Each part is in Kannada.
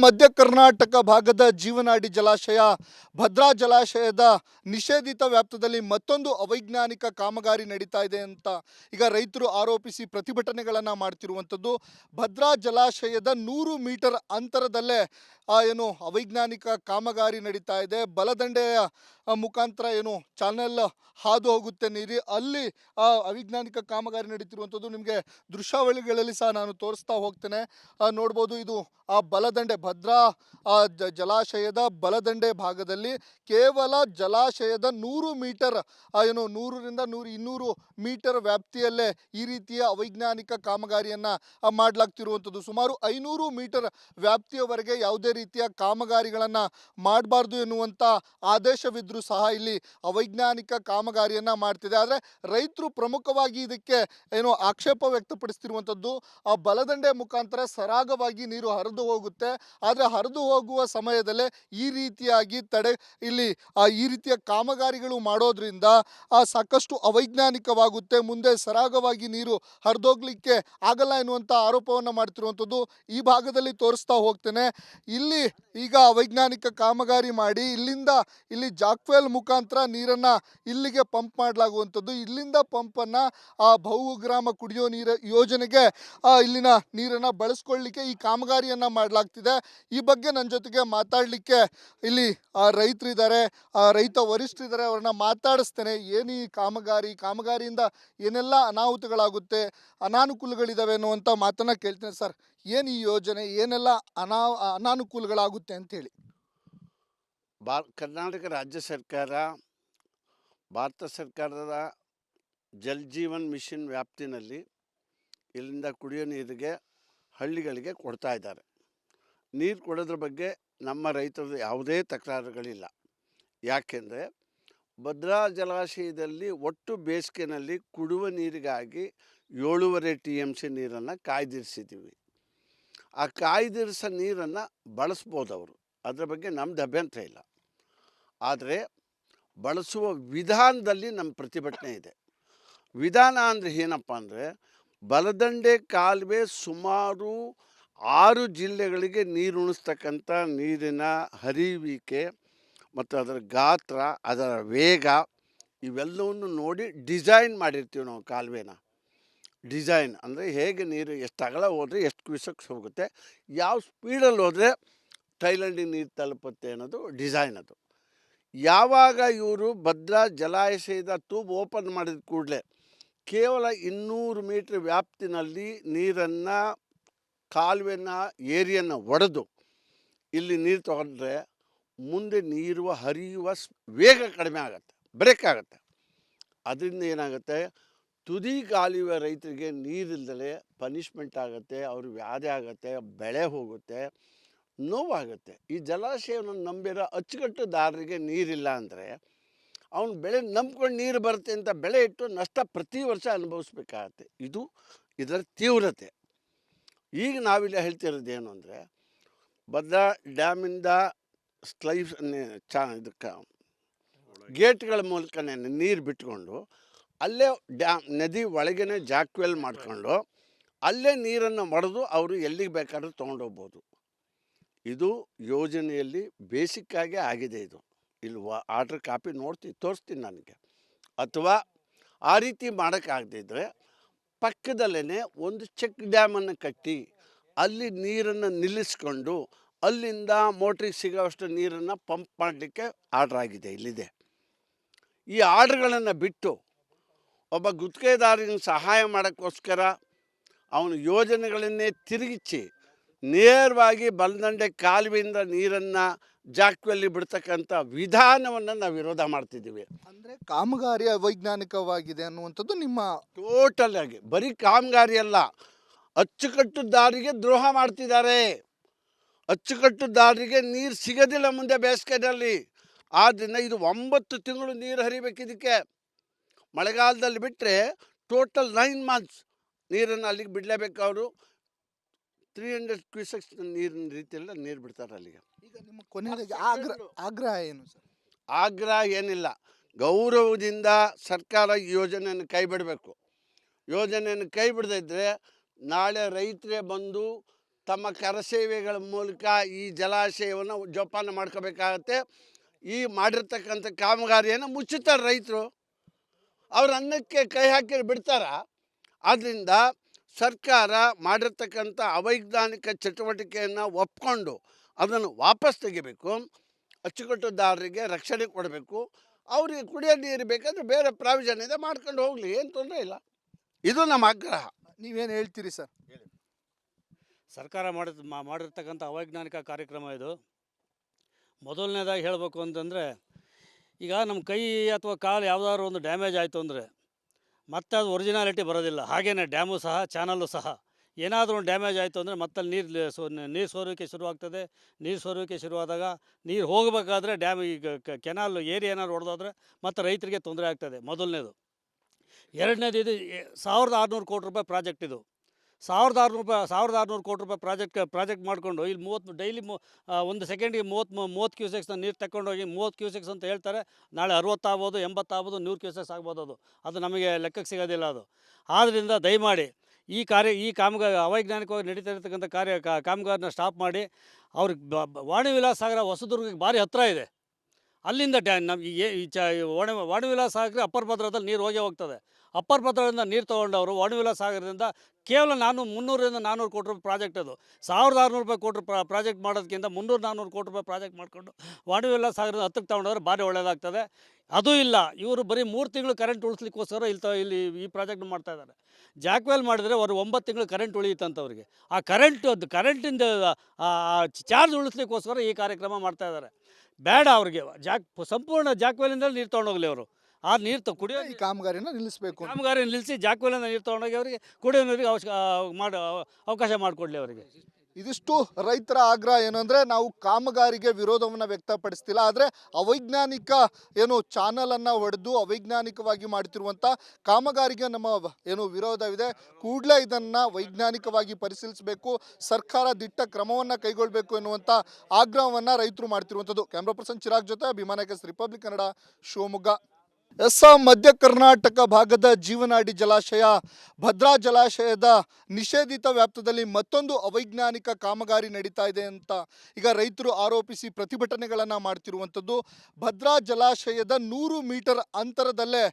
ಮಧ್ಯ ಕರ್ನಾಟಕ ಭಾಗದ ಜೀವನಾಡಿ ಜಲಾಶಯ ಭದ್ರಾ ಜಲಾಶಯದ ನಿಷೇಧಿತ ವ್ಯಾಪ್ತದಲ್ಲಿ ಮತ್ತೊಂದು ಅವೈಜ್ಞಾನಿಕ ಕಾಮಗಾರಿ ನಡೀತಾ ಇದೆ ಅಂತ ಈಗ ರೈತರು ಆರೋಪಿಸಿ ಪ್ರತಿಭಟನೆಗಳನ್ನು ಮಾಡ್ತಿರುವಂಥದ್ದು. ಭದ್ರಾ ಜಲಾಶಯದ 100 ಮೀಟರ್ ಅಂತರದಲ್ಲೇ ಏನು ಅವೈಜ್ಞಾನಿಕ ಕಾಮಗಾರಿ ನಡೀತಾ ಇದೆ. ಬಲದಂಡೆಯ ಮುಖಾಂತರ ಏನು ಚಾನೆಲ್ ಹಾದು ಹೋಗುತ್ತೆ ನೀರು, ಅಲ್ಲಿ ಅವೈಜ್ಞಾನಿಕ ಕಾಮಗಾರಿ ನಡೀತಿರುವಂಥದ್ದು ನಿಮಗೆ ದೃಶ್ಯಾವಳಿಗಳಲ್ಲಿ ಸಹ ನಾನು ತೋರಿಸ್ತಾ ಹೋಗ್ತೇನೆ. ನೋಡ್ಬೋದು, ಇದು ಆ ಬಲದಂಡೆ ಭದ್ರಾ ಜಲಾಶಯದ ಬಲದಂಡೆ ಭಾಗದಲ್ಲಿ ಕೇವಲ ಜಲಾಶಯದ 100 ಮೀಟರ್ ಏನು 100ರಿಂದ 200 ಮೀಟರ್ ವ್ಯಾಪ್ತಿಯಲ್ಲೇ ಈ ರೀತಿಯ ಅವೈಜ್ಞಾನಿಕ ಕಾಮಗಾರಿಯನ್ನು ಮಾಡಲಾಗ್ತಿರುವಂಥದ್ದು. ಸುಮಾರು 500 ಮೀಟರ್ ವ್ಯಾಪ್ತಿಯವರೆಗೆ ಯಾವುದೇ ರೀತಿಯ ಕಾಮಗಾರಿಗಳನ್ನು ಮಾಡಬಾರ್ದು ಎನ್ನುವಂಥ ಆದೇಶವಿದ್ರೂ ಸಹ ಇಲ್ಲಿ ಅವೈಜ್ಞಾನಿಕ ಕಾಮಗಾರಿಯನ್ನು ಮಾಡ್ತಿದೆ. ಆದರೆ ರೈತರು ಪ್ರಮುಖವಾಗಿ ಇದಕ್ಕೆ ಏನು ಆಕ್ಷೇಪ ವ್ಯಕ್ತಪಡಿಸ್ತಿರುವಂಥದ್ದು, ಆ ಬಲದಂಡೆ ಮುಖಾಂತರ ಸರಾಗವಾಗಿ ನೀರು ಹರಿದು ಹೋಗುತ್ತೆ. ಆದರೆ ಹರಿದು ಹೋಗುವ ಸಮಯದಲ್ಲೇ ಈ ರೀತಿಯಾಗಿ ಇಲ್ಲಿ ಈ ರೀತಿಯ ಕಾಮಗಾರಿಗಳು ಮಾಡೋದ್ರಿಂದ ಸಾಕಷ್ಟು ಅವೈಜ್ಞಾನಿಕವಾಗುತ್ತೆ, ಮುಂದೆ ಸರಾಗವಾಗಿ ನೀರು ಹರಿದೋಗ್ಲಿಕ್ಕೆ ಆಗಲ್ಲ ಎನ್ನುವಂಥ ಆರೋಪವನ್ನು ಮಾಡ್ತಿರುವಂಥದ್ದು ಈ ಭಾಗದಲ್ಲಿ ತೋರಿಸ್ತಾ ಹೋಗ್ತೇನೆ. ಇಲ್ಲಿ ಈಗ ಅವೈಜ್ಞಾನಿಕ ಕಾಮಗಾರಿ ಮಾಡಿ ಇಲ್ಲಿ ಜಾಕ್ವೆಲ್ ಮುಖಾಂತರ ನೀರನ್ನು ಇಲ್ಲಿಗೆ ಪಂಪ್ ಮಾಡಲಾಗುವಂಥದ್ದು. ಇಲ್ಲಿಂದ ಪಂಪನ್ನು ಬಹುಗ್ರಾಮ ಕುಡಿಯೋ ನೀರು ಯೋಜನೆಗೆ ಇಲ್ಲಿನ ನೀರನ್ನು ಬಳಸ್ಕೊಳ್ಳಿಕ್ಕೆ ಈ ಕಾಮಗಾರಿಯನ್ನು ಮಾಡಲಾಗ್ತಿದೆ. ಈ ಬಗ್ಗೆ ನನ್ನ ಜೊತೆಗೆ ಮಾತಾಡಲಿಕ್ಕೆ ಇಲ್ಲಿ ರೈತರಿದ್ದಾರೆ, ರೈತ ವರಿಷ್ಠರಿದ್ದಾರೆ, ಅವ್ರನ್ನ ಮಾತಾಡಿಸ್ತೇನೆ. ಏನು ಈ ಕಾಮಗಾರಿಯಿಂದ ಏನೆಲ್ಲ ಅನಾಹುತಗಳಾಗುತ್ತೆ, ಅನಾನುಕೂಲಗಳಿದ್ದಾವೆ ಅನ್ನುವಂಥ ಮಾತನ್ನು ಕೇಳ್ತೇನೆ. ಸರ್, ಏನು ಈ ಯೋಜನೆ, ಏನೆಲ್ಲ ಅನಾನುಕೂಲಗಳಾಗುತ್ತೆ ಅಂತೇಳಿ? ಕರ್ನಾಟಕ ರಾಜ್ಯ ಸರ್ಕಾರ ಭಾರತ ಸರ್ಕಾರದ ಜಲ್ ಜೀವನ್ ಮಿಷನ್ ವ್ಯಾಪ್ತಿನಲ್ಲಿ ಇಲ್ಲಿಂದ ಕುಡಿಯೋ ನೀರಿಗೆ ಹಳ್ಳಿಗಳಿಗೆ ಕೊಡ್ತಾ ಇದ್ದಾರೆ. ನೀರು ಕೊಡೋದ್ರ ಬಗ್ಗೆ ನಮ್ಮ ರೈತರದ್ದು ಯಾವುದೇ ತಕರಾರುಗಳಿಲ್ಲ. ಯಾಕೆಂದರೆ ಭದ್ರಾ ಜಲಾಶಯದಲ್ಲಿ ಒಟ್ಟು ಬೇಸಿಗೆನಲ್ಲಿ ಕುಡಿಯುವ ನೀರಿಗಾಗಿ 7.5 TMC ನೀರನ್ನು ಕಾಯ್ದಿರಿಸಿದ್ದೀವಿ. ಆ ಕಾಯ್ದಿರಿಸೋ ನೀರನ್ನು ಬಳಸ್ಬೋದು ಅವರು, ಅದರ ಬಗ್ಗೆ ನಮ್ಮದು ಅಭ್ಯಂತರ ಇಲ್ಲ. ಆದರೆ ಬಳಸುವ ವಿಧಾನದಲ್ಲಿ ನಮ್ಮ ಪ್ರತಿಭಟನೆ ಇದೆ. ವಿಧಾನ ಅಂದರೆ ಏನಪ್ಪ ಅಂದರೆ, ಬಲದಂಡೆ ಕಾಲುವೆ ಸುಮಾರು 6 ಜಿಲ್ಲೆಗಳಿಗೆ ನೀರು ಉಣಿಸ್ತಕ್ಕಂಥ ನೀರಿನ ಹರಿಯುವಿಕೆ ಮತ್ತು ಅದರ ಗಾತ್ರ, ಅದರ ವೇಗ ಇವೆಲ್ಲವನ್ನು ನೋಡಿ ಡಿಸೈನ್ ಮಾಡಿರ್ತೀವಿ ನಾವು. ಕಾಲುವೆನ ಡಿಸೈನ್ ಅಂದರೆ ಹೇಗೆ ನೀರು ಎಷ್ಟು ಅಗಲ ಹೋದರೆ ಎಷ್ಟು ಕ್ಯೂಸೆಕ್ಸ್ ಹೋಗುತ್ತೆ, ಯಾವ ಸ್ಪೀಡಲ್ಲಿ ಹೋದರೆ ಥೈಲ್ಯಾಂಡಿಗೆ ನೀರು ತಲುಪುತ್ತೆ ಅನ್ನೋದು ಡಿಸೈನ್. ಅದು ಯಾವಾಗ ಇವರು ಭದ್ರಾ ಜಲಾಶಯದ ಟ್ಯೂಬ್ ಓಪನ್ ಮಾಡಿದ ಕೂಡಲೇ ಕೇವಲ 200 ಮೀಟ್ರ್ ವ್ಯಾಪ್ತಿನಲ್ಲಿ ನೀರನ್ನು ಕಾಲುವೆನ ಏರಿಯನ್ನು ಒಡೆದು ಇಲ್ಲಿ ನೀರು ತಗೊಂಡ್ರೆ ಮುಂದೆ ನೀರು ಹರಿಯುವ ವೇಗ ಕಡಿಮೆ ಆಗುತ್ತೆ, ಬ್ರೇಕ್ ಆಗುತ್ತೆ. ಅದರಿಂದ ಏನಾಗುತ್ತೆ, ತುದಿ ಕಾಲುವೆ ರೈತರಿಗೆ ನೀರಿಲ್ದಲೇ ಪನಿಷ್ಮೆಂಟ್ ಆಗುತ್ತೆ, ಅವ್ರಿಗೆ ವ್ಯಾಧಿ ಆಗುತ್ತೆ, ಬೆಳೆ ಹೋಗುತ್ತೆ, ನೋವಾಗುತ್ತೆ. ಈ ಜಲಾಶಯವನ್ನು ನಂಬಿರೋ ಅಚ್ಚುಕಟ್ಟುದಾರರಿಗೆ ನೀರಿಲ್ಲ ಅಂದರೆ ಅವನು ಬೆಳೆ ನಂಬ್ಕೊಂಡು ನೀರು ಬರುತ್ತೆ ಅಂತ ಬೆಳೆ ಇಟ್ಟು ನಷ್ಟ ಪ್ರತಿ ವರ್ಷ ಅನುಭವಿಸ್ಬೇಕಾಗತ್ತೆ. ಇದು ಇದರ ತೀವ್ರತೆ. ಈಗ ನಾವಿಲ್ಲಿ ಹೇಳ್ತಿರೋದೇನು ಅಂದರೆ, ಭದ್ರಾ ಡ್ಯಾಮಿಂದ ಇದಕ್ಕೆ ಗೇಟ್ಗಳ ಮೂಲಕನೇ ನೀರು ಬಿಟ್ಕೊಂಡು ಅಲ್ಲೇ ನದಿ ಒಳಗೇ ಜಾಕ್ವೆಲ್ ಮಾಡ್ಕೊಂಡು ಅಲ್ಲೇ ನೀರನ್ನು ಒಡೆದು ಅವರು ಎಲ್ಲಿಗೆ ಬೇಕಾದ್ರೂ ತೊಗೊಂಡೋಗ್ಬೋದು. ಇದು ಯೋಜನೆಯಲ್ಲಿ ಬೇಸಿಕ್ಕಾಗಿ ಆಗಿದೆ. ಇದು ಇಲ್ಲಿ ಆರ್ಡ್ರ್ ಕಾಪಿ ತೋರಿಸ್ತೀನಿ ನನಗೆ. ಅಥವಾ ಆ ರೀತಿ ಮಾಡೋಕ್ಕಾಗದಿದ್ದರೆ ಪಕ್ಕದಲ್ಲೇ ಒಂದು ಚೆಕ್ ಡ್ಯಾಮನ್ನು ಕಟ್ಟಿ ಅಲ್ಲಿ ನೀರನ್ನು ನಿಲ್ಲಿಸ್ಕೊಂಡು ಅಲ್ಲಿಂದ ಮೋಟ್ರಿಗೆ ಸಿಗೋವಷ್ಟು ನೀರನ್ನು ಪಂಪ್ ಮಾಡಲಿಕ್ಕೆ ಆರ್ಡ್ರ್ ಆಗಿದೆ, ಇಲ್ಲಿದೆ. ಈ ಆರ್ಡ್ರ್ಗಳನ್ನು ಬಿಟ್ಟು ಒಬ್ಬ ಗುತ್ತಿಗೆದಾರನ ಸಹಾಯ ಮಾಡೋಕ್ಕೋಸ್ಕರ ಅವನು ಯೋಜನೆಗಳನ್ನೇ ತಿರುಗಿಸಿ ನೇರವಾಗಿ ಬಲದಂಡೆ ಕಾಲುವೆಯಿಂದ ನೀರನ್ನು ಜಾಕ್ವೆಲ್ಲಿ ಬಿಡ್ತಕ್ಕಂಥ ವಿಧಾನವನ್ನು ನಾವು ವಿರೋಧ ಮಾಡ್ತಿದ್ದೀವಿ. ಅಂದರೆ ಕಾಮಗಾರಿ ಅವೈಜ್ಞಾನಿಕವಾಗಿದೆ ಅನ್ನುವಂಥದ್ದು ನಿಮ್ಮ ಟೋಟಲ್ ಆಗಿ. ಬರೀ ಕಾಮಗಾರಿ ಅಲ್ಲ, ಅಚ್ಚುಕಟ್ಟುದಾರರಿಗೆ ದ್ರೋಹ ಮಾಡ್ತಿದ್ದಾರೆ. ಅಚ್ಚುಕಟ್ಟುದಾರರಿಗೆ ನೀರು ಸಿಗೋದಿಲ್ಲ ಮುಂದೆ ಬೇಸಿಗೆಯಲ್ಲಿ. ಆದ್ದರಿಂದ ಇದು 9 ತಿಂಗಳು ನೀರು ಹರಿಬೇಕು. ಇದಕ್ಕೆ ಮಳೆಗಾಲದಲ್ಲಿ ಬಿಟ್ಟರೆ ಟೋಟಲ್ 9 ಮಂತ್ಸ್ ನೀರನ್ನು ಅಲ್ಲಿಗೆ ಬಿಡಲೇಬೇಕು. ಅವರು 300 ಕ್ಯೂಸೆಕ್ಸ್ ನೀರಿನ ರೀತಿಯೆಲ್ಲ ನೀರು ಬಿಡ್ತಾರೆ ಅಲ್ಲಿಗೆ. ಈಗ ನಿಮ್ಮ ಕೊನೆಯದಾಗಿ ಆಗ್ರಹ ಏನು ಸರ್? ಆಗ್ರಹ ಏನಿಲ್ಲ, ಗೌರವದಿಂದ ಸರ್ಕಾರ ಈ ಯೋಜನೆಯನ್ನು ಕೈ ಬಿಡಬೇಕು. ಯೋಜನೆಯನ್ನು ಕೈ ಬಿಡದಿದ್ದರೆ ನಾಳೆ ರೈತರೇ ಬಂದು ತಮ್ಮ ಕರಸೇವೆಗಳ ಮೂಲಕ ಈ ಜಲಾಶಯವನ್ನು ಜೋಪಾನ ಮಾಡ್ಕೋಬೇಕಾಗತ್ತೆ. ಈ ಮಾಡಿರ್ತಕ್ಕಂಥ ಕಾಮಗಾರಿಯನ್ನು ಮುಚ್ಚುತ್ತಾರೆ ರೈತರು. ಅವ್ರ ಅನ್ನಕ್ಕೆ ಕೈ ಹಾಕಿ ಬಿಡ್ತಾರ. ಆದ್ದರಿಂದ ಸರ್ಕಾರ ಮಾಡಿರ್ತಕ್ಕಂಥ ಅವೈಜ್ಞಾನಿಕ ಚಟುವಟಿಕೆಯನ್ನು ಒಪ್ಕೊಂಡು ಅದನ್ನು ವಾಪಸ್ ತೆಗಿಬೇಕು. ಅಚ್ಚುಕಟ್ಟುದಾರರಿಗೆ ರಕ್ಷಣೆ ಕೊಡಬೇಕು. ಅವರಿಗೆ ಕುಡಿಯೋ ನೀರು ಬೇಕಾದರೆ ಬೇರೆ ಪ್ರಾವಿಷನ್ ಇದೆ, ಮಾಡ್ಕೊಂಡು ಹೋಗಲಿ, ಏನು ತೊಂದರೆ ಇಲ್ಲ. ಇದು ನಮ್ಮ ಆಗ್ರಹ. ನೀವೇನು ಹೇಳ್ತೀರಿ ಸರ್? ಸರ್ಕಾರ ಮಾಡಿರ್ತಕ್ಕಂಥ ಅವೈಜ್ಞಾನಿಕ ಕಾರ್ಯಕ್ರಮ ಇದು. ಮೊದಲನೇದಾಗಿ ಹೇಳಬೇಕು ಅಂತಂದರೆ, ಈಗ ನಮ್ಮ ಕೈ ಅಥವಾ ಕಾಲು ಯಾವುದಾದ್ರು ಒಂದು ಡ್ಯಾಮೇಜ್ ಆಯಿತು ಅಂದರೆ ಮತ್ತೆ ಅದು ಒರಿಜಿನಾಲಿಟಿ ಬರೋದಿಲ್ಲ. ಹಾಗೆಯೇ ಡ್ಯಾಮು ಸಹ, ಚಾನಲ್ಲು ಸಹ ಏನಾದರೂ ಒಂದು ಡ್ಯಾಮೇಜ್ ಆಯಿತು ಅಂದರೆ ಮತ್ತೆ ನೀರು ಸೋರೋಕ್ಕೆ ಶುರುವಾಗ್ತದೆ. ನೀರು ಸೋರೋಕ್ಕೆ ಶುರುವಾದಾಗ ನೀರು ಹೋಗಬೇಕಾದ್ರೆ ಡ್ಯಾಮ್ ಈಗ ಕೆನಾಲ್ ಏರಿ ಏನಾದ್ರು ಹೊಡೆದೋದ್ರೆ ಮತ್ತು ರೈತರಿಗೆ ತೊಂದರೆ ಆಗ್ತದೆ. ಮೊದಲನೇದು. ಎರಡನೇದು, ಇದು 1600 ಕೋಟಿ ರೂಪಾಯಿ ಪ್ರಾಜೆಕ್ಟ್ ಇದು. 1600 ಕೋಟಿ ರೂಪಾಯಿ ಪ್ರಾಜೆಕ್ಟ್ ಮಾಡಿಕೊಂಡು ಇಲ್ಲಿ 30 ಡೈಲಿ ಒಂದು ಸೆಕೆಂಡಿಗೆ 30 ಕ್ಯೂಸೆಕ್ಸ್ನ ನೀರು ತಗೊಂಡೋಗಿ 30 ಕ್ಯೂಸೆಕ್ಸ್ ಅಂತ ಹೇಳ್ತಾರೆ. ನಾಳೆ 60 ಆಗ್ಬೋದು, 80 ಆಗ್ಬೋದು, 100 ಕ್ಯೂಸೆಕ್ಸ್ ಆಗ್ಬೋದು. ಅದು ನಮಗೆ ಲೆಕ್ಕಕ್ಕೆ ಸಿಗೋದಿಲ್ಲ ಅದು. ಆದ್ದರಿಂದ ದಯಮಾಡಿ ಈ ಅವೈಜ್ಞಾನಿಕವಾಗಿ ನಡೀತಾ ಇರತಕ್ಕಂಥ ಕಾಮಗಾರಿನ ಸ್ಟಾಪ್ ಮಾಡಿ. ಅವ್ರಿಗೆ ವಾಣಿವಿಲಾಸ ಸಾಗರ ಹೊಸದುರ್ಗಕ್ಕೆ ಭಾರಿ ಹತ್ತಿರ ಇದೆ. ಅಲ್ಲಿಂದ ವಾಣಿವಿಲಾಸ ಸಾಗರ ಅಪ್ಪರ್ ಭದ್ರಾದಲ್ಲಿ ನೀರು ಹೋಗ್ತದೆ. ಅಪ್ಪರ್ ಭದ್ರದಿಂದ ನೀರು ತೊಗೊಂಡವರು ವಾಣಿವಿಲಾಸ ಸಾಗರದಿಂದ ಕೇವಲ 300 ರಿಂದ 400 ಕೋಟಿ ರೂಪಾಯಿ ಪ್ರಾಜೆಕ್ಟ್ ಅದು. 1600 ಕೋಟಿ ಪ್ರಾಜೆಕ್ಟ್ ಮಾಡೋದಕ್ಕಿಂತ 300-400 ಕೋಟಿ ರೂಪಾಯಿ ಪ್ರಾಜೆಕ್ಟ್ ಮಾಡಿಕೊಂಡು ವಾಣಿವಿಲಾಸ ಸಾಗರದ ಹತ್ತಿರಕ್ಕೆ ತೊಗೊಂಡವ್ರೆ ಭಾರಿ ಒಳ್ಳೆಯದಾಗ್ತದೆ. ಅದೂ ಇಲ್ಲ, ಇವರು ಬರೀ 3 ತಿಂಗಳು ಕರೆಂಟ್ ಉಳಿಸ್ಲಿಕ್ಕೋಸ್ಕರ ಇಲ್ಲಿ ಈ ಪ್ರಾಜೆಕ್ಟ್ ಮಾಡ್ತಾಯಿದ್ದಾರೆ. ಜಾಕ್ವೆಲ್ ಮಾಡಿದರೆ ಅವರು 9 ತಿಂಗಳು ಕರೆಂಟ್ ಉಳಿಯುತ್ತಂಥವ್ರಿಗೆ. ಆ ಕರೆಂಟಿಂದ ಚಾರ್ಜ್ ಉಳಿಸ್ಲಿಕ್ಕೋಸ್ಕರ ಈ ಕಾರ್ಯಕ್ರಮ ಮಾಡ್ತಾಯಿದ್ದಾರೆ. ಬೇಡ ಅವ್ರಿಗೆ ಸಂಪೂರ್ಣ ಜಾಕ್ವೆಲಿಂದ ನೀರು ತೊಗೊಂಡೋಗ್ಲಿ ಅವರು. ಆ ನೀರು ಕುಡಿಯೋ ಈ ಕಾಮಗಾರಿನ ನಿಲ್ಲಿಸಬೇಕು. ಕಾಮಗಾರಿ ನಿಲ್ಲಿಸಿ ಜಾಕ್ವೆಲಿಂದ ನೀರು ತೊಗೊಂಡೋಗಿ ಅವರಿಗೆ ಕುಡಿಯೋ ನೀರಿಗೆ ಅವಕಾಶ ಮಾಡಿಕೊಡ್ಲಿ ಅವರಿಗೆ. ಇದಿಷ್ಟು ರೈತರ ಆಗ್ರಹ. ಏನು ಅಂದರೆ, ನಾವು ಕಾಮಗಾರಿಗೆ ವಿರೋಧವನ್ನು ವ್ಯಕ್ತಪಡಿಸ್ತಿಲ್ಲ, ಆದರೆ ಅವೈಜ್ಞಾನಿಕ ಚಾನಲನ್ನು ಹೊಡೆದು ಅವೈಜ್ಞಾನಿಕವಾಗಿ ಮಾಡ್ತಿರುವಂಥ ಕಾಮಗಾರಿಗೆ ನಮ್ಮ ವಿರೋಧವಿದೆ. ಕೂಡಲೇ ಇದನ್ನು ವೈಜ್ಞಾನಿಕವಾಗಿ ಪರಿಶೀಲಿಸಬೇಕು, ಸರ್ಕಾರ ದಿಟ್ಟ ಕ್ರಮವನ್ನು ಕೈಗೊಳ್ಳಬೇಕು ಎನ್ನುವಂಥ ಆಗ್ರಹವನ್ನು ರೈತರು ಮಾಡ್ತಿರುವಂಥದ್ದು. ಕ್ಯಾಮ್ರಾ ಪರ್ಸನ್ ಚಿರಾಗ್ ಜೊತೆ ಅಭಿಮಾನ ರಿಪಬ್ಲಿಕ್ ಕನ್ನಡ, ಶಿವಮೊಗ್ಗ. ಮಧ್ಯ ಕರ್ನಾಟಕ ಭಾಗದ ಜೀವನಾಡಿ ಜಲಾಶಯ ಭದ್ರಾ ಜಲಾಶಯದ ನಿಷೇಧಿತ ವ್ಯಾಪ್ತದಲ್ಲಿ ಮತ್ತೊಂದು ಅವೈಜ್ಞಾನಿಕ ಕಾಮಗಾರಿ ನಡೀತಾ ಇದೆ ಅಂತ ಈಗ ರೈತರು ಆರೋಪಿಸಿ ಪ್ರತಿಭಟನೆಗಳನ್ನು ಮಾಡ್ತಿರುವಂಥದ್ದು. ಭದ್ರಾ ಜಲಾಶಯದ 100 ಮೀಟರ್ ಅಂತರದಲ್ಲೇ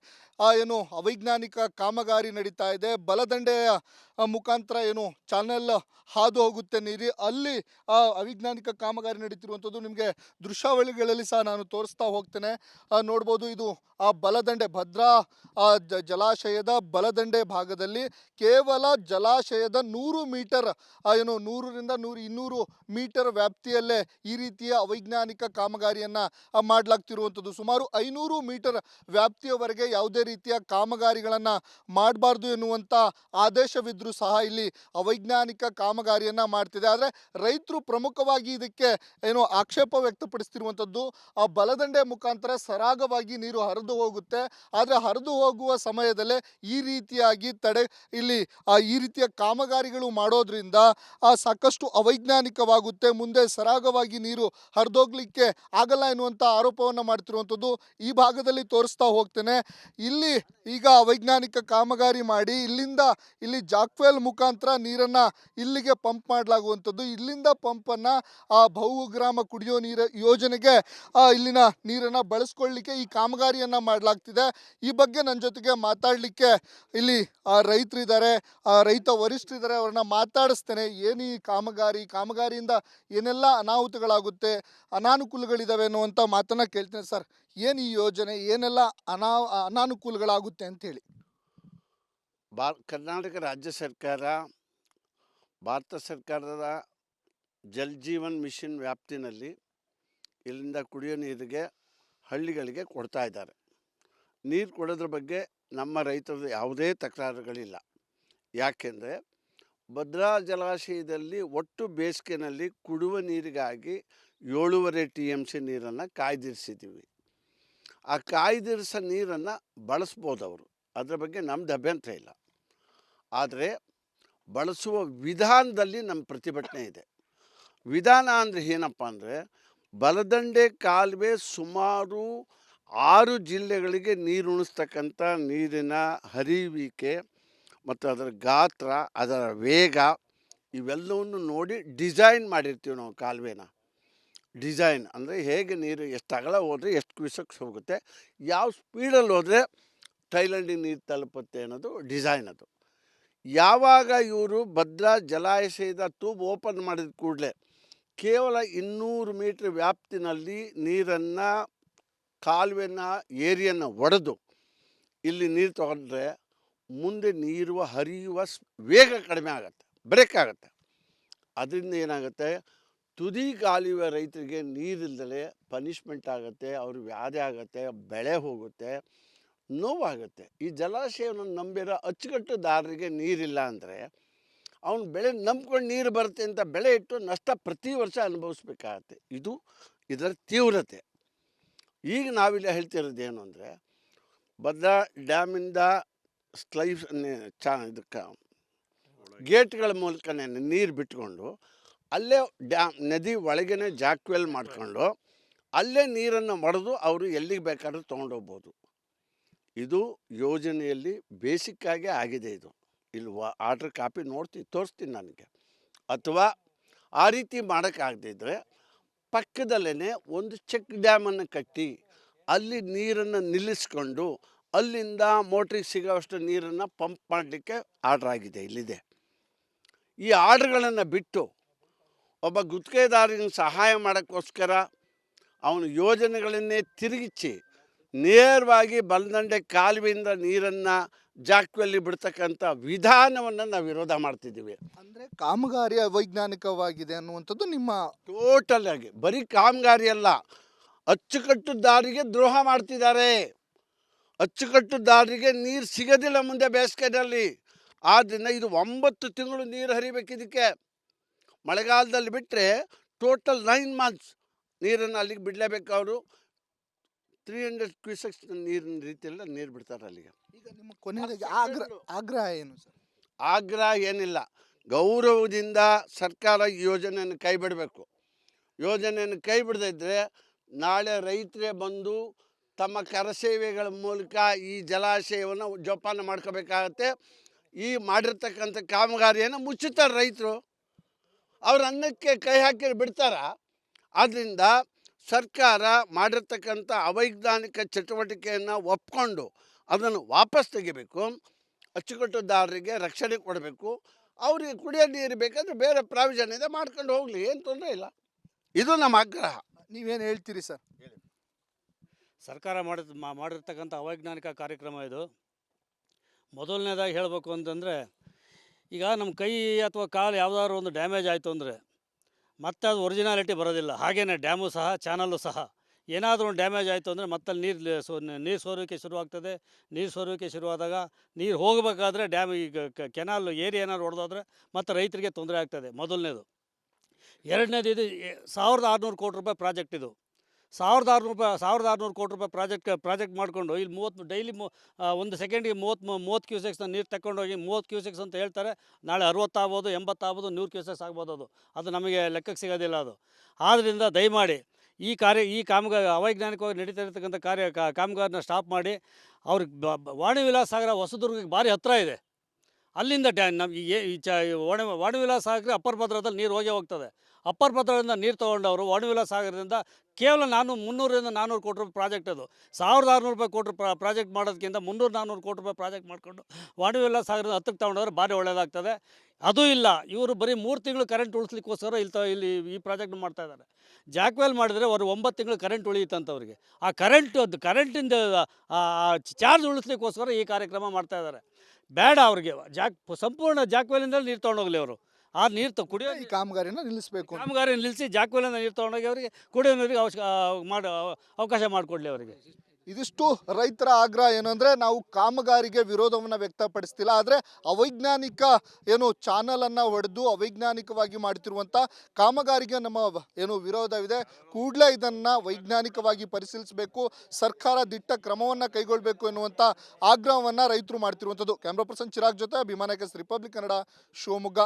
ಅವೈಜ್ಞಾನಿಕ ಕಾಮಗಾರಿ ನಡೀತಾ ಇದೆ. ಬಲದಂಡೆಯ ಮುಖಾಂತರ ಚಾನೆಲ್ ಹಾದು ಹೋಗುತ್ತೆ ನೀರು, ಅಲ್ಲಿ ಅವೈಜ್ಞಾನಿಕ ಕಾಮಗಾರಿ ನಡೀತಿರುವಂಥದ್ದು. ನಿಮಗೆ ದೃಶ್ಯಾವಳಿಗಳಲ್ಲಿ ಸಹ ನಾನು ತೋರಿಸ್ತಾ ಹೋಗ್ತೇನೆ. ನೋಡ್ಬೋದು, ಇದು ಆ ಬಲದಂಡೆ, ಭದ್ರಾ ಜಲಾಶಯದ ಬಲದಂಡೆ ಭಾಗದಲ್ಲಿ ಕೇವಲ ಜಲಾಶಯದ 100 ಮೀಟರ್ 100 ರಿಂದ 200 ಮೀಟರ್ ವ್ಯಾಪ್ತಿಯಲ್ಲೇ ಈ ರೀತಿಯ ಅವೈಜ್ಞಾನಿಕ ಕಾಮಗಾರಿಯನ್ನು ಮಾಡಲಾಗ್ತಿರುವಂಥದ್ದು. ಸುಮಾರು 500 ಮೀಟರ್ ವ್ಯಾಪ್ತಿಯವರೆಗೆ ಯಾವುದೇ ರೀತಿಯ ಕಾಮಗಾರಿಗಳನ್ನು ಮಾಡಬಾರ್ದು ಎನ್ನುವಂಥ ಆದೇಶವಿದ್ದರೂ ಸಹ ಇಲ್ಲಿ ಅವೈಜ್ಞಾನಿಕ ಕಾಮಗಾರಿಯನ್ನು ಮಾಡ್ತಿದೆ. ಆದರೆ ರೈತರು ಪ್ರಮುಖವಾಗಿ ಇದಕ್ಕೆ ಆಕ್ಷೇಪ ವ್ಯಕ್ತಪಡಿಸ್ತಿರುವಂಥದ್ದು, ಆ ಬಲದಂಡೆ ಮುಖಾಂತರ ಸರಾಗವಾಗಿ ನೀರು ಹರಿದು ಹೋಗುತ್ತೆ. ಆದರೆ ಹರಿದು ಹೋಗುವ ಸಮಯದಲ್ಲೇ ಈ ರೀತಿಯಾಗಿ ಇಲ್ಲಿ ಈ ರೀತಿಯ ಕಾಮಗಾರಿಗಳು ಮಾಡೋದ್ರಿಂದ ಸಾಕಷ್ಟು ಅವೈಜ್ಞಾನಿಕವಾಗುತ್ತೆ, ಮುಂದೆ ಸರಾಗವಾಗಿ ನೀರು ಹರಿದೋಗ್ಲಿಕ್ಕೆ ಆಗಲ್ಲ ಎನ್ನುವಂಥ ಆರೋಪವನ್ನು ಮಾಡ್ತಿರುವಂಥದ್ದು. ಈ ಭಾಗದಲ್ಲಿ ತೋರಿಸ್ತಾ ಹೋಗ್ತೇನೆ. ಇಲ್ಲಿ ಈಗ ಅವೈಜ್ಞಾನಿಕ ಕಾಮಗಾರಿ ಮಾಡಿ ಇಲ್ಲಿ ಜಾಕ್ವೆಲ್ ಮುಖಾಂತರ ನೀರನ್ನು ಇಲ್ಲಿಗೆ ಪಂಪ್ ಮಾಡಲಾಗುವಂಥದ್ದು. ಇಲ್ಲಿಂದ ಪಂಪನ್ನು ಬಹುಗ್ರಾಮ ಕುಡಿಯೋ ನೀರು ಯೋಜನೆಗೆ ಇಲ್ಲಿನ ನೀರನ್ನು ಬಳಸ್ಕೊಳ್ಳಿಕ್ಕೆ ಈ ಕಾಮಗಾರಿಯನ್ನು ಮಾಡಲಾಗ್ತಿದೆ. ಈ ಬಗ್ಗೆ ನನ್ನ ಜೊತೆಗೆ ಮಾತಾಡಲಿಕ್ಕೆ ಇಲ್ಲಿ ರೈತರಿದ್ದಾರೆ, ರೈತ ವರಿಷ್ಠರಿದ್ದಾರೆ, ಅವ್ರನ್ನ ಮಾತಾಡಿಸ್ತೇನೆ. ಏನು ಈ ಕಾಮಗಾರಿಯಿಂದ ಏನೆಲ್ಲ ಅನಾಹುತಗಳಾಗುತ್ತೆ, ಅನಾನುಕೂಲಗಳಿದ್ದಾವೆ ಅನ್ನುವಂಥ ಮಾತನ್ನು ಕೇಳ್ತೇನೆ. ಸರ್, ಏನು ಈ ಯೋಜನೆ, ಏನೆಲ್ಲ ಅನಾನುಕೂಲಗಳಾಗುತ್ತೆ ಅಂತೇಳಿ? ಕರ್ನಾಟಕ ರಾಜ್ಯ ಸರ್ಕಾರ ಭಾರತ ಸರ್ಕಾರದ ಜಲ್ ಜೀವನ್ ಮಿಷನ್ ವ್ಯಾಪ್ತಿನಲ್ಲಿ ಇಲ್ಲಿಂದ ಕುಡಿಯೋ ನೀರಿಗೆ ಹಳ್ಳಿಗಳಿಗೆ ಕೊಡ್ತಾ ಇದ್ದಾರೆ. ನೀರು ಕೊಡೋದ್ರ ಬಗ್ಗೆ ನಮ್ಮ ರೈತರದ್ದು ಯಾವುದೇ ತಕರಾರುಗಳಿಲ್ಲ. ಯಾಕೆಂದರೆ ಭದ್ರಾ ಜಲಾಶಯದಲ್ಲಿ ಒಟ್ಟು ಬೇಸಿಗೆನಲ್ಲಿ ಕುಡಿಯುವ ನೀರಿಗಾಗಿ 7.5 TMC ನೀರನ್ನು ಕಾಯ್ದಿರಿಸಿದ್ದೀವಿ. ಆ ಕಾಯ್ದಿರಿಸೋ ನೀರನ್ನು ಬಳಸ್ಬೋದು ಅವರು, ಅದರ ಬಗ್ಗೆ ನಮ್ಮದು ಅಭ್ಯಂತರ ಇಲ್ಲ. ಆದರೆ ಬಳಸುವ ವಿಧಾನದಲ್ಲಿ ನಮ್ಮ ಪ್ರತಿಭಟನೆ ಇದೆ. ವಿಧಾನ ಅಂದರೆ ಏನಪ್ಪ ಅಂದರೆ, ಬಲದಂಡೆ ಕಾಲುವೆ ಸುಮಾರು 6 ಜಿಲ್ಲೆಗಳಿಗೆ ನೀರು ಉಣಿಸ್ತಕ್ಕಂಥ ನೀರಿನ ಹರಿಯುವಿಕೆ ಮತ್ತು ಅದರ ಗಾತ್ರ, ಅದರ ವೇಗ ಇವೆಲ್ಲವನ್ನು ನೋಡಿ ಡಿಸೈನ್ ಮಾಡಿರ್ತೀವಿ ನಾವು ಕಾಲುವೆನ. ಡಿಸೈನ್ ಅಂದರೆ ಹೇಗೆ ನೀರು ಎಷ್ಟು ಅಗಲ ಹೋದರೆ ಎಷ್ಟು ಕ್ಯೂಸೆಕ್ಸ್ ಹೋಗುತ್ತೆ, ಯಾವ ಸ್ಪೀಡಲ್ಲಿ ಹೋದರೆ ಥೈಲ್ಯಾಂಡಿಗೆ ನೀರು ತಲುಪುತ್ತೆ ಅನ್ನೋದು ಡಿಸೈನ್ ಅದು. ಯಾವಾಗ ಇವರು ಭದ್ರಾ ಜಲಾಶಯದ ಟ್ಯೂಬ್ ಓಪನ್ ಮಾಡಿದ ಕೂಡಲೇ ಕೇವಲ 200 ಮೀಟ್ರ್ ವ್ಯಾಪ್ತಿನಲ್ಲಿ ನೀರನ್ನು ಕಾಲುವೆನ ಏರಿಯನ್ನು ಒಡೆದು ಇಲ್ಲಿ ನೀರು ತಗೊಂಡ್ರೆ ಮುಂದೆ ನೀರು ಹರಿಯುವ ವೇಗ ಕಡಿಮೆ ಆಗುತ್ತೆ, ಬ್ರೇಕ್ ಆಗುತ್ತೆ. ಅದರಿಂದ ಏನಾಗುತ್ತೆ, ತುದಿ ಕಾಲುವೆ ರೈತರಿಗೆ ನೀರಿಲ್ದಲೇ ಪನಿಷ್ಮೆಂಟ್ ಆಗುತ್ತೆ, ಅವ್ರ ವ್ಯಾಧಿ ಆಗುತ್ತೆ, ಬೆಳೆ ಹೋಗುತ್ತೆ, ನೋವಾಗುತ್ತೆ. ಈ ಜಲಾಶಯವನ್ನು ನಂಬಿರೋ ಅಚ್ಚುಕಟ್ಟುದಾರರಿಗೆ ನೀರಿಲ್ಲ ಅಂದರೆ ಅವನು ಬೆಳೆ ನಂಬ್ಕೊಂಡು ನೀರು ಬರುತ್ತೆ ಅಂತ ಬೆಳೆ ಇಟ್ಟು ನಷ್ಟ ಪ್ರತಿ ವರ್ಷ ಅನುಭವಿಸ್ಬೇಕಾಗತ್ತೆ. ಇದು ಇದರ ತೀವ್ರತೆ. ಈಗ ನಾವಿಲ್ಲಿ ಹೇಳ್ತಿರೋದು ಏನು ಅಂದರೆ, ಭದ್ರಾ ಡ್ಯಾಮಿಂದ ಸ್ಲೈಸ್ ಇದಕ್ಕೆ ಗೇಟ್ಗಳ ಮೂಲಕನೇ ನೀರು ಬಿಟ್ಕೊಂಡು ಅಲ್ಲೇ ನದಿ ಒಳಗೇ ಜಾಕ್ವೆಲ್ ಮಾಡಿಕೊಂಡು ಅಲ್ಲೇ ನೀರನ್ನು ಮಡೆದು ಅವರು ಎಲ್ಲಿಗೆ ಬೇಕಾದ್ರೂ ತೊಗೊಂಡೋಗ್ಬೋದು. ಇದು ಯೋಜನೆಯಲ್ಲಿ ಬೇಸಿಕ್ಕಾಗೇ ಆಗಿದೆ. ಇದು ಇಲ್ಲಿ ಆರ್ಡ್ರ್ ಕಾಪಿ ತೋರಿಸ್ತೀನಿ ನನಗೆ. ಅಥವಾ ಆ ರೀತಿ ಮಾಡೋಕ್ಕಾಗದಿದ್ದರೆ ಪಕ್ಕದಲ್ಲೇ ಒಂದು ಚೆಕ್ ಡ್ಯಾಮನ್ನು ಕಟ್ಟಿ ಅಲ್ಲಿ ನೀರನ್ನು ನಿಲ್ಲಿಸ್ಕೊಂಡು ಅಲ್ಲಿಂದ ಮೋಟ್ರಿಗೆ ಸಿಗೋವಷ್ಟು ನೀರನ್ನು ಪಂಪ್ ಮಾಡಲಿಕ್ಕೆ ಆರ್ಡ್ರ್ ಆಗಿದೆ, ಇಲ್ಲಿದೆ. ಈ ಆರ್ಡ್ರ್ಗಳನ್ನು ಬಿಟ್ಟು ಒಬ್ಬ ಗುತ್ತಿಗೆದಾರನ ಸಹಾಯ ಮಾಡೋಕ್ಕೋಸ್ಕರ ಅವನ ಯೋಜನೆಗಳನ್ನೇ ತಿರುಗಿಸಿ ನೇರವಾಗಿ ಬಲದಂಡೆ ಕಾಲುವೆಯಿಂದ ನೀರನ್ನು ಜಾಕ್ವೆಲ್ಲಿ ಬಿಡ್ತಕ್ಕಂಥ ವಿಧಾನವನ್ನು ನಾವು ವಿರೋಧ ಮಾಡ್ತಿದ್ದೀವಿ. ಅಂದರೆ ಕಾಮಗಾರಿ ಅವೈಜ್ಞಾನಿಕವಾಗಿದೆ ಅನ್ನುವಂಥದ್ದು ನಿಮ್ಮ ಟೋಟಲ್ ಆಗಿ. ಬರೀ ಕಾಮಗಾರಿ ಅಲ್ಲ, ಅಚ್ಚುಕಟ್ಟುದಾರರಿಗೆ ದ್ರೋಹ ಮಾಡ್ತಿದ್ದಾರೆ. ಅಚ್ಚುಕಟ್ಟುದಾರರಿಗೆ ನೀರು ಸಿಗೋದಿಲ್ಲ ಮುಂದೆ ಬೇಸಿಗೆಯಲ್ಲಿ. ಆದ್ದರಿಂದ ಇದು 9 ತಿಂಗಳು ನೀರು ಹರಿಬೇಕು. ಇದಕ್ಕೆ ಮಳೆಗಾಲದಲ್ಲಿ ಬಿಟ್ಟರೆ ಟೋಟಲ್ 9 ಮಂತ್ಸ್ ನೀರನ್ನು ಅಲ್ಲಿಗೆ ಬಿಡಲೇಬೇಕು. ಅವರು 300 ಕ್ಯೂಸೆಕ್ಸ್ ನೀರಿನ ರೀತಿಯಲ್ಲ ನೀರು ಬಿಡ್ತಾರೆ ಅಲ್ಲಿಗೆ. ಈಗ ನಿಮ್ಮ ಕೊನೆಯದಾಗಿ ಆಗ್ರಹ ಏನು ಸರ್? ಆಗ್ರಹ ಏನಿಲ್ಲ, ಗೌರವದಿಂದ ಸರ್ಕಾರ ಈ ಯೋಜನೆಯನ್ನು ಕೈ ಬಿಡಬೇಕು. ಯೋಜನೆಯನ್ನು ಕೈ ಬಿಡದಿದ್ದರೆ ನಾಳೆ ರೈತರೇ ಬಂದು ತಮ್ಮ ಕರಸೇವೆಗಳ ಮೂಲಕ ಈ ಜಲಾಶಯವನ್ನು ಜೋಪಾನ ಮಾಡ್ಕೋಬೇಕಾಗತ್ತೆ. ಈ ಮಾಡಿರ್ತಕ್ಕಂಥ ಕಾಮಗಾರಿಯನ್ನು ಮುಚ್ಚುತ್ತಾರೆ ರೈತರು. ಅವ್ರ ಅನ್ನಕ್ಕೆ ಕೈ ಹಾಕಿ ಬಿಡ್ತಾರ. ಆದ್ದರಿಂದ ಸರ್ಕಾರ ಮಾಡಿರ್ತಕ್ಕಂಥ ಅವೈಜ್ಞಾನಿಕ ಚಟುವಟಿಕೆಯನ್ನು ಒಪ್ಕೊಂಡು ಅದನ್ನು ವಾಪಸ್ ತೆಗಿಬೇಕು. ಅಚ್ಚುಕಟ್ಟುದಾರರಿಗೆ ರಕ್ಷಣೆ ಕೊಡಬೇಕು. ಅವ್ರಿಗೆ ಕುಡಿಯೋ ನೀರು ಬೇಕಾದರೆ ಬೇರೆ ಪ್ರಾವಿಷನ್ ಇದೆ, ಮಾಡ್ಕೊಂಡು ಹೋಗಲಿ, ಏನು ತೊಂದರೆ ಇಲ್ಲ. ಇದು ನಮ್ಮ ಆಗ್ರಹ. ನೀವೇನು ಹೇಳ್ತೀರಿ ಸರ್? ಸರ್ಕಾರ ಮಾಡಿರ್ತಕ್ಕಂಥ ಅವೈಜ್ಞಾನಿಕ ಕಾರ್ಯಕ್ರಮ ಇದು. ಮೊದಲನೇದಾಗಿ ಹೇಳಬೇಕು ಅಂತಂದರೆ, ಈಗ ನಮ್ಮ ಕೈ ಅಥವಾ ಕಾಲು ಯಾವುದಾದ್ರು ಒಂದು ಡ್ಯಾಮೇಜ್ ಆಯಿತು ಅಂದರೆ ಮತ್ತೆ ಅದು ಒರಿಜಿನಾಲಿಟಿ ಬರೋದಿಲ್ಲ. ಹಾಗೆಯೇ ಡ್ಯಾಮು ಸಹ, ಚಾನಲ್ಲು ಸಹ ಏನಾದರೂ ಒಂದು ಡ್ಯಾಮೇಜ್ ಆಯಿತು ಅಂದರೆ ಮತ್ತೆ ನೀರು ಸೋರೋಕ್ಕೆ ಶುರುವಾಗ್ತದೆ. ನೀರು ಸೋರೋಕ್ಕೆ ಶುರುವಾದಾಗ ನೀರು ಹೋಗಬೇಕಾದ್ರೆ ಡ್ಯಾಮ್ ಈಗ ಕೆನಾಲ್ ಏರಿಯಾ ಏನಾದ್ರು ಹೊಡೆದೋದ್ರೆ ಮತ್ತು ರೈತರಿಗೆ ತೊಂದರೆ ಆಗ್ತದೆ. ಮೊದಲನೇದು. ಎರಡನೇದು, ಇದು 1600 ಕೋಟಿ ರೂಪಾಯಿ ಪ್ರಾಜೆಕ್ಟ್. ಇದು 1600 ಕೋಟಿ ರೂಪಾಯಿ ಪ್ರಾಜೆಕ್ಟ್ ಮಾಡಿಕೊಂಡು ಇಲ್ಲಿ 30 ಡೈಲಿ ಒಂದು ಸೆಕೆಂಡಿಗೆ 30 ಕ್ಯೂಸೆಕ್ಸ್ನ ನೀರು ತಗೊಂಡೋಗಿ 30 ಕ್ಯೂಸೆಕ್ಸ್ ಅಂತ ಹೇಳ್ತಾರೆ. ನಾಳೆ 60 ಆಗ್ಬೋದು, 80 ಆಗ್ಬೋದು, 100 ಕ್ಯೂಸೆಕ್ಸ್ ಆಗ್ಬೋದು. ಅದು ನಮಗೆ ಲೆಕ್ಕಕ್ಕೆ ಸಿಗೋದಿಲ್ಲ ಅದು. ಆದ್ದರಿಂದ ದಯಮಾಡಿ ಈ ಕಾಮಗಾರಿ ಅವೈಜ್ಞಾನಿಕವಾಗಿ ನಡೀತಾ ಇರತಕ್ಕಂಥ ಕಾಮಗಾರಿನ ಸ್ಟಾಪ್ ಮಾಡಿ. ಅವ್ರಿಗೆ ವಾಣಿವಿಲಾಸ ಸಾಗರ ಹೊಸದುರ್ಗಕ್ಕೆ ಭಾರಿ ಹತ್ತಿರ ಇದೆ. ಅಲ್ಲಿಂದ ವಾಣಿವಿಲಾಸ ಸಾಗರ ಅಪ್ಪರ್ ಭದ್ರಾದಲ್ಲಿ ನೀರು ಹೋಗ್ತದೆ. ಅಪ್ಪರ್ ಭದ್ರದಿಂದ ನೀರು ತೊಗೊಂಡವರು ವಾಣಿವಿಲಾಸ ಸಾಗರದಿಂದ ಕೇವಲ 300ರಿಂದ 400 ಕೋಟಿ ರೂಪಾಯಿ ಪ್ರಾಜೆಕ್ಟ್. ಅದು 1600 ಕೋಟಿ ರೂಪಾಯಿ ಪ್ರಾಜೆಕ್ಟ್ ಮಾಡೋದಕ್ಕಿಂತ 300-400 ಕೋಟಿ ರೂಪಾಯಿ ಪ್ರಾಜೆಕ್ಟ್ ಮಾಡಿಕೊಂಡು ವಾಣಿವಿಲಾಸ ಸಾಗರದ ಹತ್ತಕ್ಕೆ ತೊಗೊಂಡವ್ರೆ ಭಾರಿ ಒಳ್ಳೆಯದಾಗ್ತದೆ. ಅದೂ ಇಲ್ಲ, ಇವರು ಬರೀ 3 ತಿಂಗಳು ಕರೆಂಟ್ ಉಳಿಸ್ಲಿಕ್ಕೋಸ್ಕರ ಇಲ್ಲಿ ಈ ಪ್ರಾಜೆಕ್ಟ್ ಮಾಡ್ತಾಯಿದ್ದಾರೆ. ಜಾಕ್ವೆಲ್ ಮಾಡಿದರೆ ಅವರು 9 ತಿಂಗಳು ಕರೆಂಟ್ ಉಳಿಯುತ್ತಂಥವ್ರಿಗೆ. ಆ ಕರೆಂಟಿಂದ ಚಾರ್ಜ್ ಉಳಿಸ್ಲಿಕ್ಕೋಸ್ಕರ ಈ ಕಾರ್ಯಕ್ರಮ ಮಾಡ್ತಾಯಿದ್ದಾರೆ. ಬೇಡ ಅವ್ರಿಗೆ ಸಂಪೂರ್ಣ ಜಾಕ್ವೆಲಿಂದ ನೀರು ತೊಗೊಂಡೋಗ್ಲಿ ಅವರು. ಆ ನೀರು ಕುಡಿಯೋ ಈ ಕಾಮಗಾರಿನ ನಿಲ್ಲಿಸಬೇಕು. ಕಾಮಗಾರಿ ನಿಲ್ಲಿಸಿ ಜಾಕ್ವೆಲಿಂದ ನೀರು ತೊಗೊಂಡೋಗಿ ಅವರಿಗೆ ಕುಡಿಯೋ ನೀರಿಗೆ ಅವಕಾಶ ಮಾಡಿಕೊಡ್ಲಿ ಅವರಿಗೆ. ಇದಿಷ್ಟು ರೈತರ ಆಗ್ರಹ. ಏನು ಅಂದರೆ, ನಾವು ಕಾಮಗಾರಿಗೆ ವಿರೋಧವನ್ನು ವ್ಯಕ್ತಪಡಿಸ್ತಿಲ್ಲ, ಆದರೆ ಅವೈಜ್ಞಾನಿಕ ಚಾನಲನ್ನು ಹೊಡೆದು ಅವೈಜ್ಞಾನಿಕವಾಗಿ ಮಾಡ್ತಿರುವಂಥ ಕಾಮಗಾರಿಗೆ ನಮ್ಮ ವಿರೋಧವಿದೆ. ಕೂಡಲೇ ಇದನ್ನು ವೈಜ್ಞಾನಿಕವಾಗಿ ಪರಿಶೀಲಿಸಬೇಕು, ಸರ್ಕಾರ ದಿಟ್ಟ ಕ್ರಮವನ್ನು ಕೈಗೊಳ್ಳಬೇಕು ಎನ್ನುವಂಥ ಆಗ್ರಹವನ್ನು ರೈತರು ಮಾಡ್ತಿರುವಂಥದ್ದು. ಕ್ಯಾಮ್ರಾ ಪರ್ಸನ್ ಚಿರಾಗ್ ಜೊತೆ ಅಭಿಮಾನ ರಿಪಬ್ಲಿಕ್ ಕನ್ನಡ, ಶಿವಮೊಗ್ಗ.